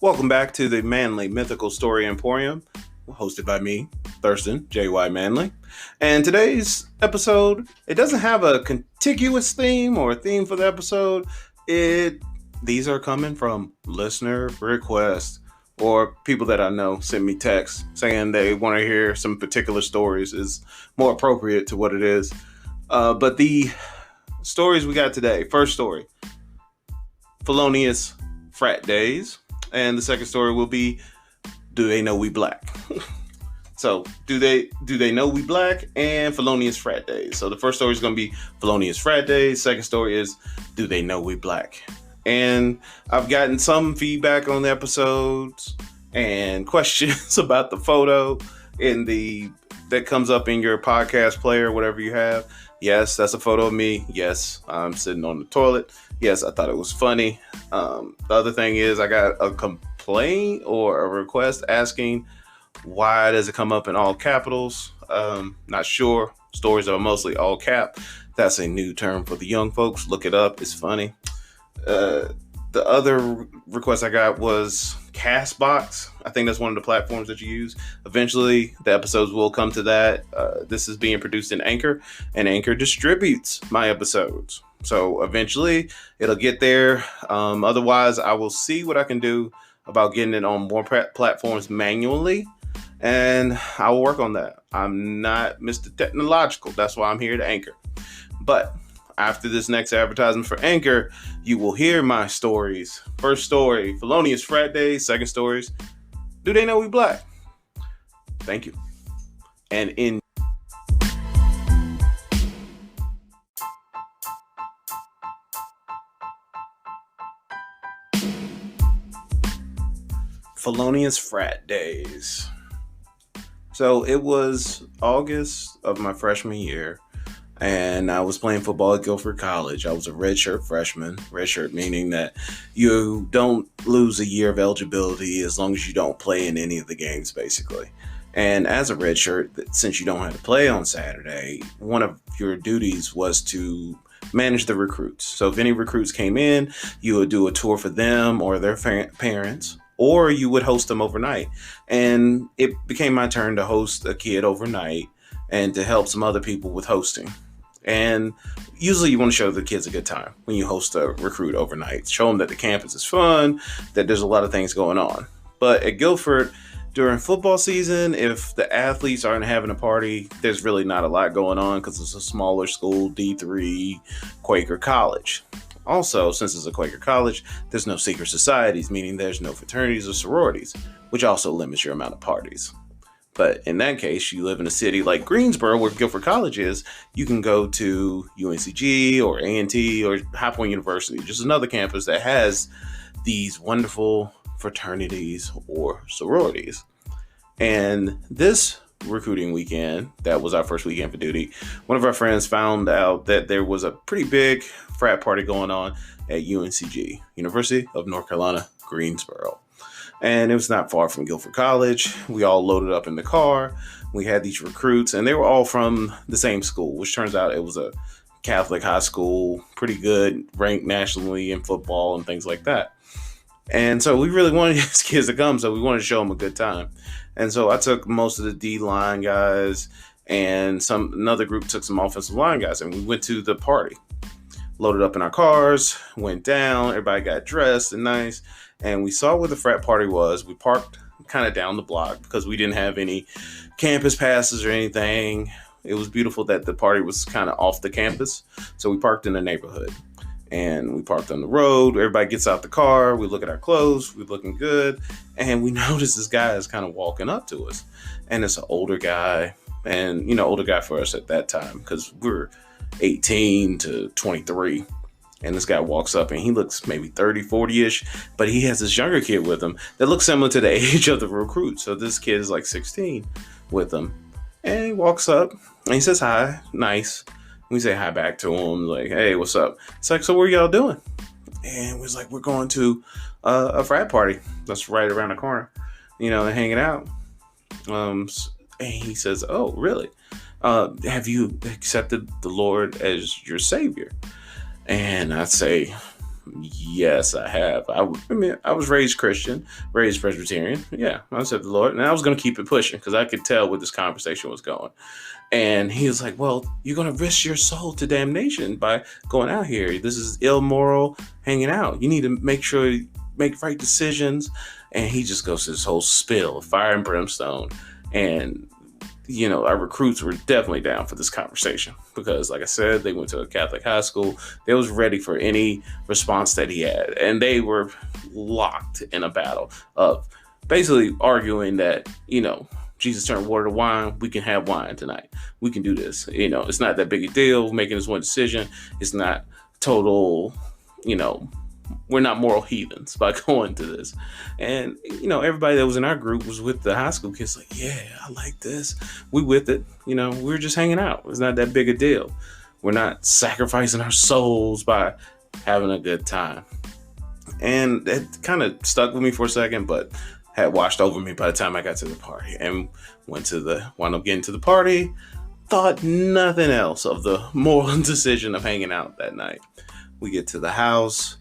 Welcome back to the Manly Mythical Story Emporium, hosted by me, Thurston, J.Y. Manley. And today's episode, it doesn't have a contiguous theme or a theme for the episode. These are coming from listener requests or people that I know send me texts saying they want to hear some particular stories is more appropriate to what it is. But the stories we got today, first story, felonious frat days. And the second story will be, do they know we black? So, do they know we black and felonious frat days? So the first story is going to be felonious frat days. Second story is, do they know we black? And I've gotten some feedback on the episodes and questions about the photo that comes up in your podcast player, whatever you have. Yes, that's a photo of me. Yes, I'm sitting on the toilet. Yes, I thought it was funny. The other thing is I got a complaint or a request asking why does it come up in all capitals? Not sure. Stories are mostly all cap. That's a new term for the young folks. Look it up. It's funny. The other request I got was Castbox. I think that's one of the platforms that you use. Eventually, the episodes will come to that. This is being produced in Anchor, and Anchor distributes my episodes. So eventually, it'll get there. Otherwise, I will see what I can do about getting it on more platforms manually, and I will work on that. I'm not Mr. Technological. That's why I'm here to Anchor. But after this next advertisement for Anchor, you will hear my stories. First story, felonious frat days. Second stories, do they know we black? Thank you. And in felonious frat days. So it was August of my freshman year, and I was playing football at Guilford College. I was a redshirt freshman. Redshirt meaning that you don't lose a year of eligibility as long as you don't play in any of the games, basically. And as a redshirt, since you don't have to play on Saturday, one of your duties was to manage the recruits. So if any recruits came in, you would do a tour for them or their parents, or you would host them overnight. And it became my turn to host a kid overnight and to help some other people with hosting. And usually you want to show the kids a good time when you host a recruit overnight. Show them that the campus is fun, that there's a lot of things going on. But at Guilford, during football season, if the athletes aren't having a party, there's really not a lot going on because it's a smaller school, D3 Quaker college. Also, since it's a Quaker college, there's no secret societies, meaning there's no fraternities or sororities, which also limits your amount of parties. But in that case, you live in a city like Greensboro, where Guilford College is, you can go to UNCG or A&T or High Point University, just another campus that has these wonderful fraternities or sororities. And this recruiting weekend, that was our first weekend for duty, one of our friends found out that there was a pretty big frat party going on at UNCG, University of North Carolina, Greensboro. And it was not far from Guilford College. We all loaded up in the car. We had these recruits, and they were all from the same school, which turns out it was a Catholic high school, pretty good, ranked nationally in football and things like that. And so we really wanted these kids to come, so we wanted to show them a good time. And so I took most of the D-line guys, and another group took some offensive line guys, and we went to the party. Loaded up in our cars, went down, everybody got dressed and nice, and we saw where the frat party was. We parked kind of down the block because we didn't have any campus passes or anything. It was beautiful that the party was kind of off the campus, so we parked in the neighborhood. And we parked on the road. Everybody gets out the car. We look at our clothes. We're looking good. And we notice this guy is kind of walking up to us. And it's an older guy. And, older guy for us at that time because we're 18 to 23. And this guy walks up and he looks maybe 30, 40-ish. But he has this younger kid with him that looks similar to the age of the recruit. So this kid is like 16 with him. And he walks up and he says hi. Nice. We say hi back to him, like, hey, what's up? It's like, so what are y'all doing? And we was like, we're going to a frat party that's right around the corner, and hanging out. And he says, oh, really? Have you accepted the Lord as your Savior? And I say, Yes, I have. I mean, I was raised Christian, raised Presbyterian. Yeah, I said the Lord, and I was going to keep it pushing because I could tell where this conversation was going. And he was like, well, you're going to risk your soul to damnation by going out here. This is immoral hanging out. You need to make sure you make right decisions. And he just goes to this whole spill of fire and brimstone. And, our recruits were definitely down for this conversation because, like I said, they went to a Catholic high school. They was ready for any response that he had. And they were locked in a battle of basically arguing that, Jesus turned water to wine. We can have wine tonight. We can do this. It's not that big a deal making this one decision. It's not total, we're not moral heathens by going to this. And, everybody that was in our group was with the high school kids like, yeah, I like this. We with it. We were just hanging out. It's not that big a deal. We're not sacrificing our souls by having a good time. And it kind of stuck with me for a second, but had washed over me by the time I got to the party and wound up getting to the party, thought nothing else of the moral decision of hanging out that night. We get to the house.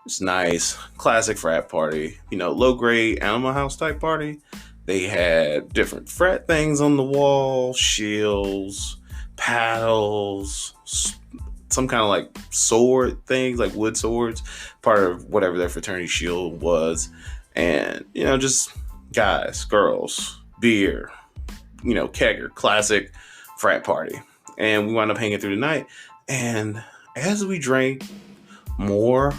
It's nice. Classic frat party. Low grade Animal House type party. They had different frat things on the wall, shields, paddles, some kind of like sword things, like wood swords, part of whatever their fraternity shield was. And, just guys, girls, beer, kegger, classic frat party. And we wound up hanging through the night. And as we drank more,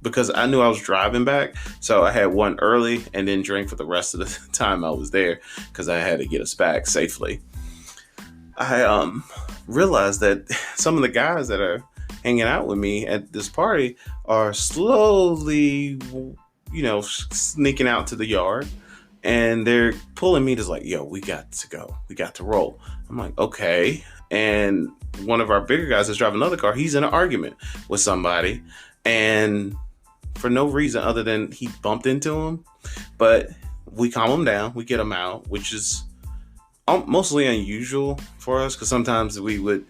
because I knew I was driving back, so I had one early and then drank for the rest of the time I was there because I had to get us back safely. I realized that some of the guys that are hanging out with me at this party are slowly sneaking out to the yard, and they're pulling me to like, yo, we got to go. We got to roll. I'm like, okay. And one of our bigger guys that's driving another car, he's in an argument with somebody, and for no reason other than he bumped into him. But we calm him down. We get him out, which is mostly unusual for us because sometimes we would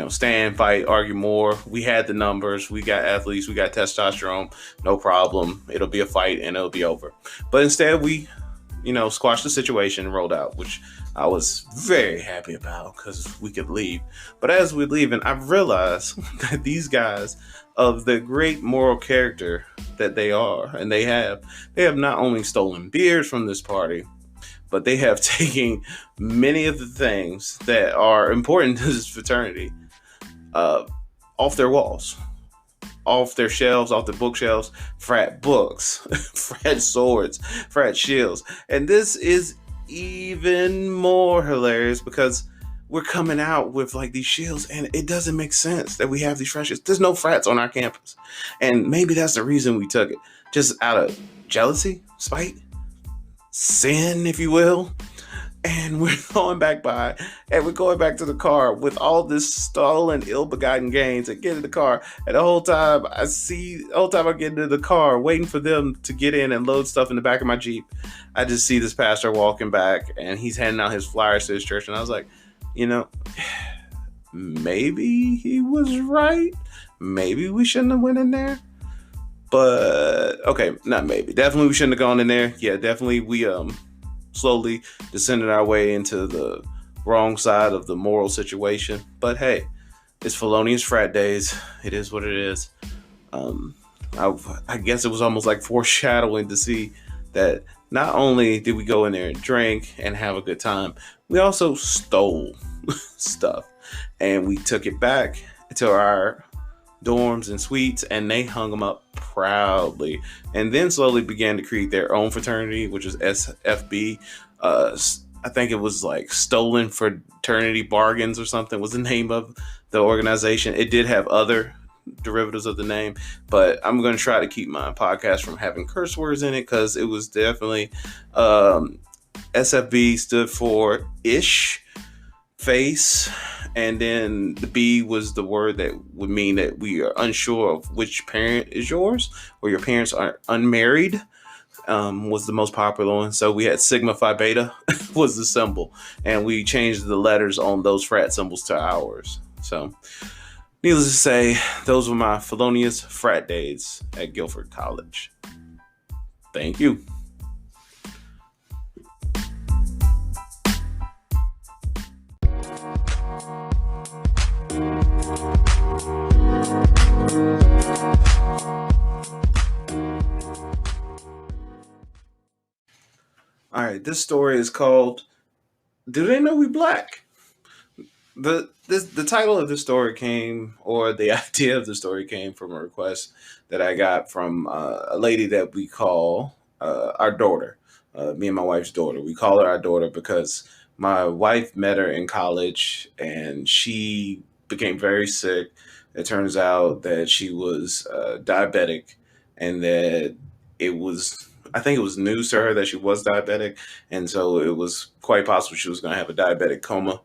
stand, fight, argue more. We had the numbers. We got athletes. We got testosterone. No problem. It'll be a fight and it'll be over. But instead, we, squashed the situation and rolled out, which I was very happy about because we could leave. But as we're leaving, I realized that these guys, of the great moral character that they are, and they have not only stolen beers from this party, but they have taken many of the things that are important to this fraternity off their walls, off their shelves, off the bookshelves, frat books, frat swords, frat shields. And this is even more hilarious because we're coming out with like these shields and it doesn't make sense that we have these frat shields. There's no frats on our campus. And maybe that's the reason we took it. Just out of jealousy, spite, sin, if you will. And we're going back by, and we're going back to the car with all this stolen, ill-begotten gains. And get in the car, and the whole time I get into the car, waiting for them to get in and load stuff in the back of my Jeep, I just see this pastor walking back, and he's handing out his flyers to his church, and I was like, maybe he was right. Maybe we shouldn't have went in there. But okay, not maybe. Definitely we shouldn't have gone in there. Yeah, definitely we slowly descended our way into the wrong side of the moral situation. But hey, it's felonious frat days. It is what it is. I guess it was almost like foreshadowing to see that not only did we go in there and drink and have a good time, we also stole stuff. And we took it back to our dorms and suites, and they hung them up proudly, and then slowly began to create their own fraternity, which is SFB. I think it was like Stolen Fraternity Bargains or something was the name of the organization. It did have other derivatives of the name, but I'm going to try to keep my podcast from having curse words in it because it was definitely SFB stood for ish, face, and then the B was the word that would mean that we are unsure of which parent is yours, or your parents are unmarried, was the most popular one. So we had Sigma Phi Beta was the symbol, and we changed the letters on those frat symbols to ours. So Needless to say, those were my felonious frat days at Guilford College. Thank you. All right, this story is called "Do They Know We Black?" The title of the story came, or the idea of the story came from a request that I got from a lady that we call our daughter, me and my wife's daughter. We call her our daughter because my wife met her in college and she became very sick. It turns out that she was diabetic and that it was, I think it was news to her that she was diabetic. And so it was quite possible she was going to have a diabetic coma.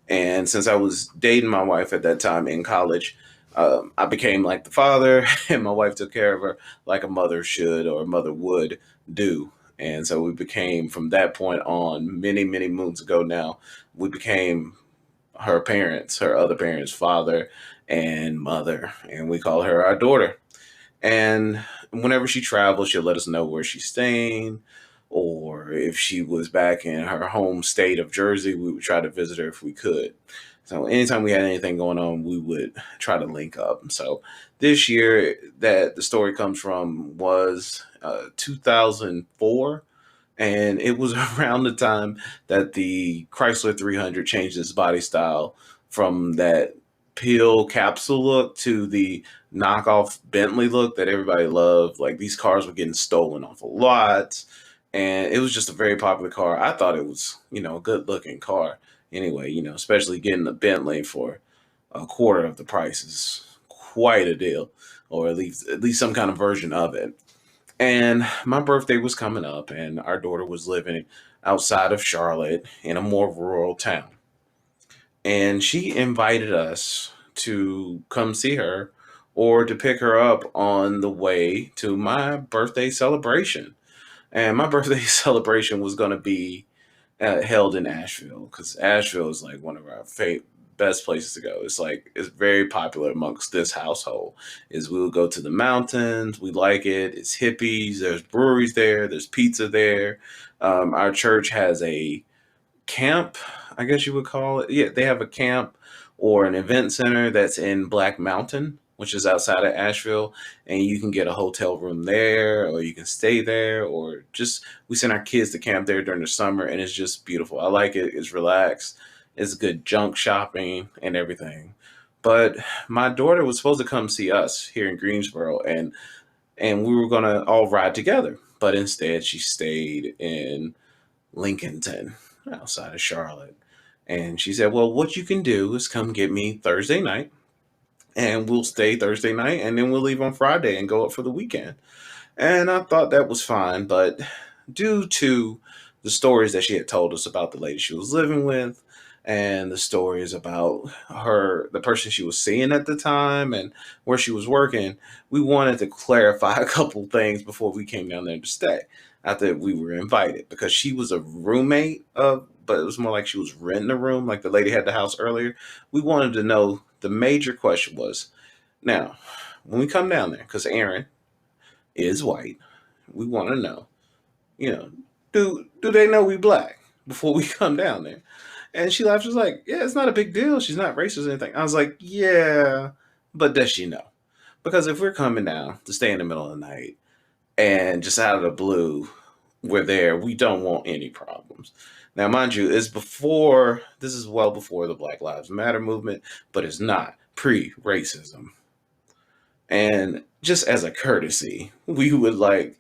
And since I was dating my wife at that time in college, I became like the father, and my wife took care of her like a mother should or a mother would do. And so we became, from that point on, many, many moons ago now, we became her parents, her other parents, father and mother. And we call her our daughter. And whenever she travels, she'll let us know where she's staying. Or if she was back in her home state of Jersey, we would try to visit her if we could. So anytime we had anything going on, we would try to link up. So this year that the story comes from was 2004. And it was around the time that the Chrysler 300 changed its body style from that pill capsule look to the knockoff Bentley look that everybody loved. Like these cars were getting stolen off of lots, and it was just a very popular car. I thought it was, a good looking car. Anyway, especially getting a Bentley for a quarter of the price is quite a deal, or at least some kind of version of it. And my birthday was coming up, and our daughter was living outside of Charlotte in a more rural town. And she invited us to come see her or to pick her up on the way to my birthday celebration. And my birthday celebration was going to be held in Asheville because Asheville is like one of our best places to go. It's like it's very popular amongst this household. Is we'll go to the mountains. We like it. It's hippies. There's breweries there. There's pizza there. Our church has a camp, I guess you would call it. Yeah, they have a camp or an event center that's in Black Mountain, which is outside of Asheville, and you can get a hotel room there, or you can stay there, or just we send our kids to camp there during the summer, and it's just beautiful. I like it. It's relaxed. It's good junk shopping and everything. But my daughter was supposed to come see us here in Greensboro, and we were gonna all ride together. But instead, she stayed in Lincolnton, outside of Charlotte. And she said, "Well, what you can do is come get me Thursday night, and we'll stay Thursday night, and then we'll leave on Friday and go up for the weekend." And I thought that was fine, but due to the stories that she had told us about the lady she was living with, and the stories about the person she was seeing at the time, and where she was working, we wanted to clarify a couple things before we came down there to stay after we were invited, because she was a roommate of, but it was more like she was renting a room, like the lady had the house earlier. We wanted to know, the major question was, now, when we come down there, because Aaron is white, we want to know, you know, do they know we black before we come down there? And she laughed. She was like, "Yeah, it's not a big deal. She's not racist or anything." I was like, "Yeah, but does she know? Because if we're coming down to stay in the middle of the night and just out of the blue, we're there, we don't want any problems." Now, mind you, this is well before the Black Lives Matter movement, but it's not pre-racism. And just as a courtesy, we would like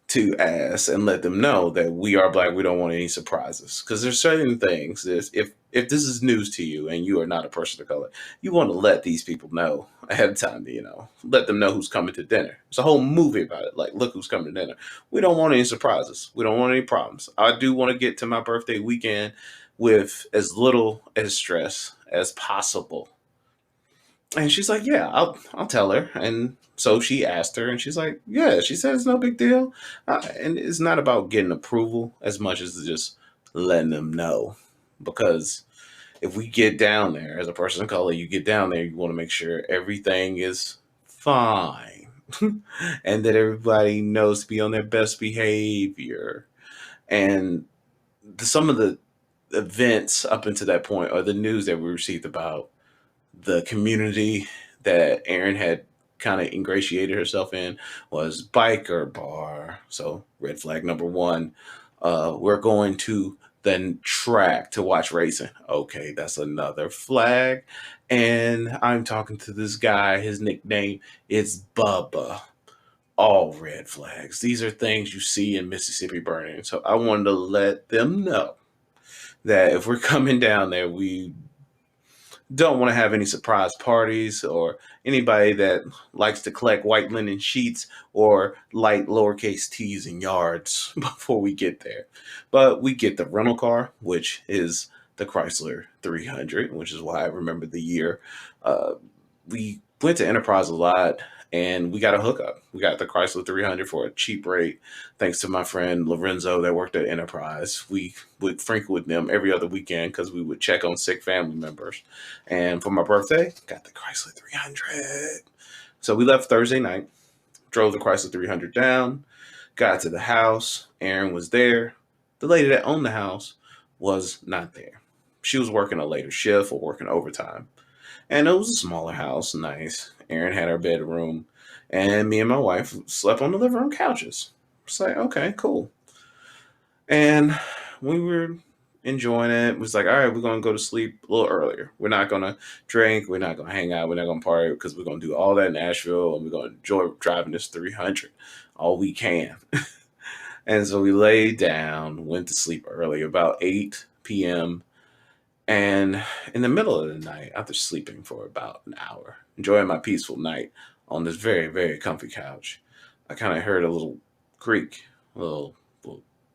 to ask and let them know that we are black. We don't want any surprises, because there's certain things. If this is news to you and you are not a person of color, you want to let these people know ahead of time. Let them know who's coming to dinner. It's a whole movie about it. Like, look who's coming to dinner. We don't want any surprises. We don't want any problems. I do want to get to my birthday weekend with as little as stress as possible. And she's like, "Yeah, I'll tell her." And so she asked her, and she's like, "Yeah." She said it's no big deal, and it's not about getting approval as much as just letting them know, because if we get down there as a person of color, you get down there, you want to make sure everything is fine and that everybody knows to be on their best behavior. And some of the events up until that point, or the news that we received about the community that Erin had kind of ingratiated herself in, was biker bar. So red flag number one. We're going to the track to watch racing. Okay, that's another flag. And I'm talking to this guy. His nickname is Bubba. All red flags. These are things you see in Mississippi burning. So I wanted to let them know that if we're coming down there, we don't want to have any surprise parties or anybody that likes to collect white linen sheets or light lowercase t's in yards before we get there. But we get the rental car, which is the Chrysler 300, which is why I remember the year. We went to Enterprise a lot and we got a hookup. We got the Chrysler 300 for a cheap rate, thanks to my friend Lorenzo that worked at Enterprise. We would frequent with them every other weekend because we would check on sick family members. And for my birthday, got the Chrysler 300. So we left Thursday night, drove the Chrysler 300 down, got to the house. Erin was there. The lady that owned the house was not there. She was working a later shift or working overtime. And it was a smaller house, nice. Erin had her bedroom, and me and my wife slept on the living room couches. It's like, okay, cool. And we were enjoying it. It was like, all right, we're going to go to sleep a little earlier. We're not going to drink. We're not going to hang out. We're not going to party because we're going to do all that in Nashville, and we're going to enjoy driving this 300 all we can. And so we laid down, went to sleep early, about 8 p.m., and in the middle of the night, after sleeping for about an hour, enjoying my peaceful night on this very, very comfy couch, I kind of heard a little creak, a little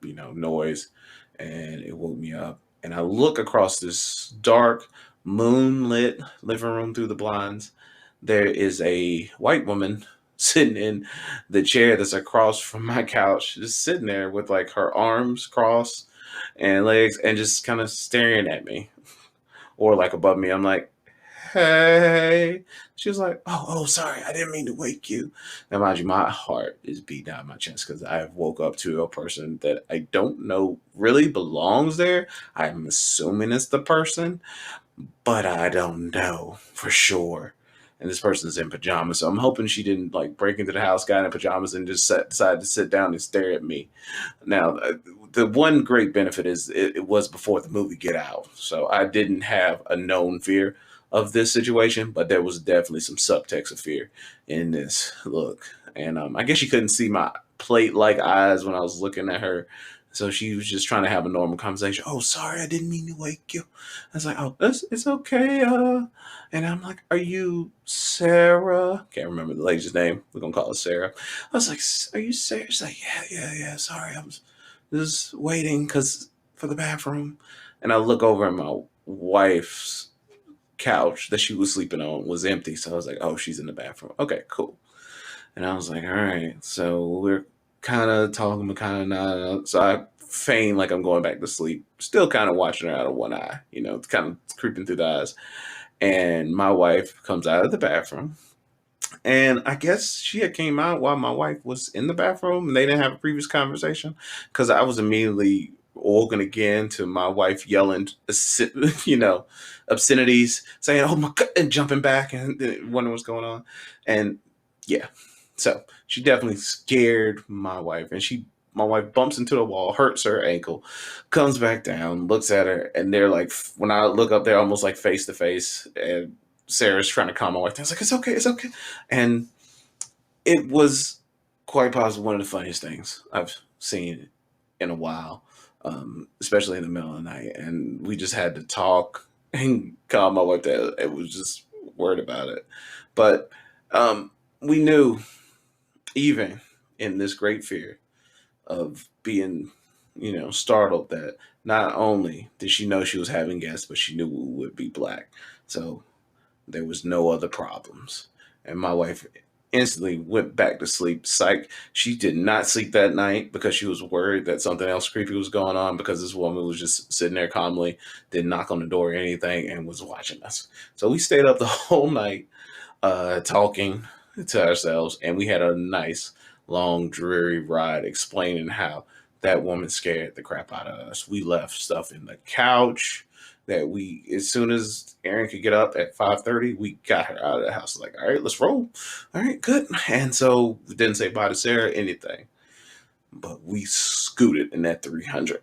noise, and it woke me up. And I look across this dark, moonlit living room through the blinds. There is a white woman sitting in the chair that's across from my couch, just sitting there with like her arms crossed and legs and just kind of staring at me or like above me. I'm like, hey. She was like, oh, sorry, I didn't mean to wake you. Now, mind you, my heart is beat down my chest because I woke up to a person that I don't know really belongs there. I'm assuming it's the person, but I don't know for sure. And this person's in pajamas, so I'm hoping she didn't like break into the house, got in pajamas, and just decided to sit down and stare at me. Now, the one great benefit is it was before the movie Get Out, so I didn't have a known fear of this situation, but there was definitely some subtext of fear in this look. And I guess she couldn't see my plate-like eyes when I was looking at her, so she was just trying to have a normal conversation. Oh, sorry, I didn't mean to wake you. I was like, oh, it's okay. And I'm like, are you Sarah? Can't remember the lady's name. We're gonna call her Sarah. I was like, are you Sarah? She's like, yeah. Sorry, I was just waiting because for the bathroom. And I look over and my wife's couch that she was sleeping on was empty. So I was like, oh, she's in the bathroom. Okay, cool. And I was like, all right. So we're kind of talking, but kind of not. So I feign like I'm going back to sleep, still kind of watching her out of one eye, kind of creeping through the eyes. And my wife comes out of the bathroom. And I guess she had came out while my wife was in the bathroom and they didn't have a previous conversation because I was immediately organ again to my wife yelling, obscenities, saying, oh my God, and jumping back and wondering what's going on. And yeah, so she definitely scared my wife, and my wife bumps into the wall, hurts her ankle, comes back down, looks at her, and they're like, when I look up, they're almost like face to face, and Sarah's trying to calm my wife down. I was like, it's okay. And it was quite possibly one of the funniest things I've seen in a while, especially in the middle of the night. And we just had to talk and calm my wife down. It was just worried about it. But we knew, even in this great fear of being, startled, that not only did she know she was having guests, but she knew we would be black. So there was no other problems. And my wife instantly went back to sleep. Psych. She did not sleep that night because she was worried that something else creepy was going on, because this woman was just sitting there calmly, didn't knock on the door or anything, and was watching us. So we stayed up the whole night talking to ourselves, and we had a nice, long, dreary ride explaining how that woman scared the crap out of us. We left stuff in the couch that as soon as Erin could get up at 5:30, we got her out of the house. Like, all right, let's roll. All right, good. And so we didn't say bye to Sarah, anything. But we scooted in that 300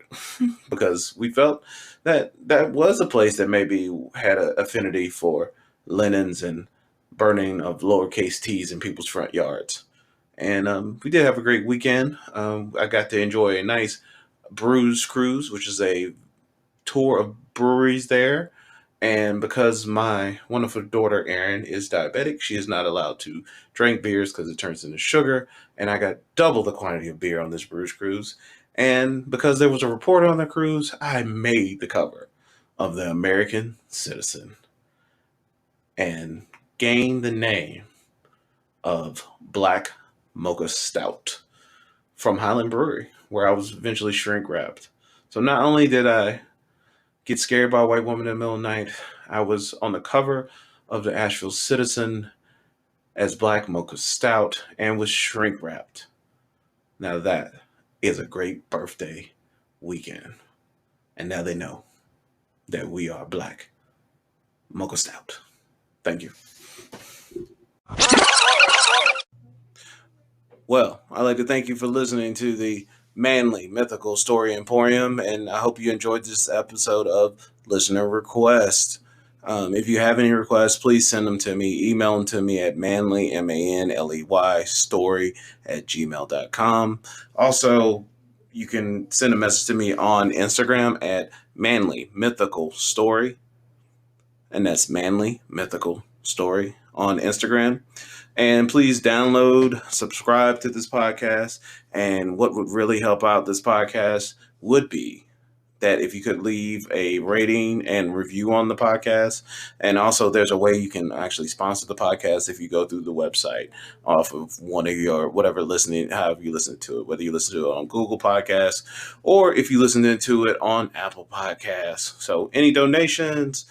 because we felt that that was a place that maybe had an affinity for linens and burning of lowercase t's in people's front yards. And we did have a great weekend. I got to enjoy a nice brews cruise, which is a tour of breweries there. And because my wonderful daughter Erin is diabetic, she is not allowed to drink beers because it turns into sugar. And I got double the quantity of beer on this brews cruise. And because there was a reporter on the cruise, I made the cover of the American Citizen and gained the name of Black Mocha Stout from Highland Brewery, where I was eventually shrink wrapped. So not only did I get scared by a white woman in the middle of the night, I was on the cover of the Asheville Citizen as Black Mocha Stout and was shrink wrapped. Now that is a great birthday weekend. And now they know that we are Black Mocha Stout. Thank you. Well, I'd like to thank you for listening to the Manly Mythical Story Emporium, and I hope you enjoyed this episode of Listener Request. If you have any requests, please send them to me. Email them to me at manly, MANLEY, story @gmail.com. Also, you can send a message to me on Instagram at Manly Mythical Story, and that's Manly Mythical Story on Instagram. And please download, subscribe to this podcast. And what would really help out this podcast would be that if you could leave a rating and review on the podcast. And also, there's a way you can actually sponsor the podcast if you go through the website off of one of your whatever listening, however you listen to it, whether you listen to it on Google Podcasts or if you listen to it on Apple Podcasts. So any donations,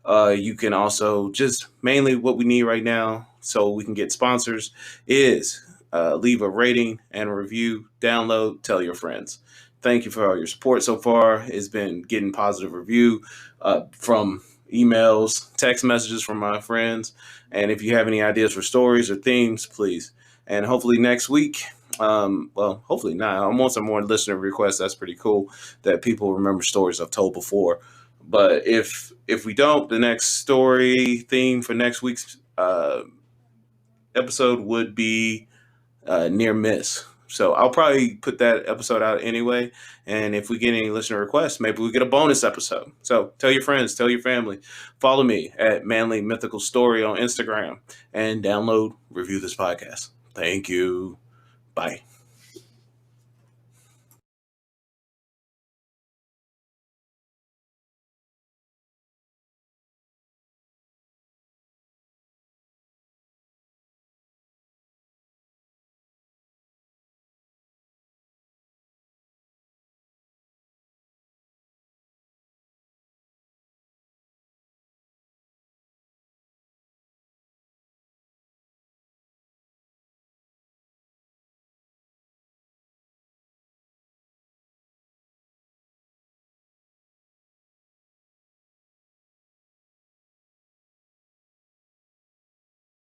you can also just mainly what we need right now so we can get sponsors is leave a rating and a review, download, tell your friends. Thank you for all your support so far. It's been getting positive review from emails, text messages from my friends. And if you have any ideas for stories or themes, please. And hopefully next week, hopefully not. I want some more listener requests. That's pretty cool that people remember stories I've told before. But if we don't, the next story theme for next week's episode would be near miss. So I'll probably put that episode out anyway. And if we get any listener requests, maybe we get a bonus episode. So tell your friends, tell your family. Follow me at Manly Mythical Story on Instagram and download, review this podcast. Thank you. Bye.